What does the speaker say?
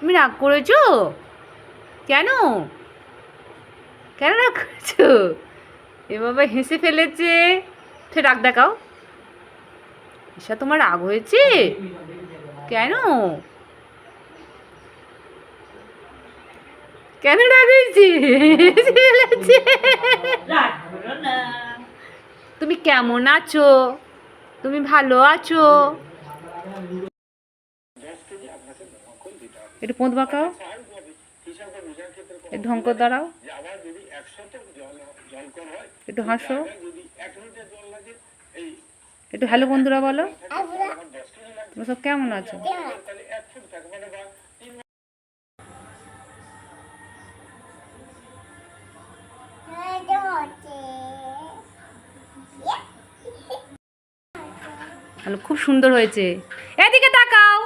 তুমি রাগ করেছো? কেন? কেন রাগ করেছো? এ বাবা হেসে ফেলেছে। সে রাগ দেখাও। ঈশা তোমার রাগ হয়েছে? কেন? কেন রাগ হয়েছে? হেসে ফেলেছে। তুমি কেমন আছো? তুমি ভালো আছো? একটু পোঁত বাঁকাও, একটু ঢং করে দাঁড়াও, একটু হাসো, একটু হ্যালো বন্ধুরা বলো। তোমরা সব কেমন আছো? খুব সুন্দর হয়েছে। এদিকে তাকাও।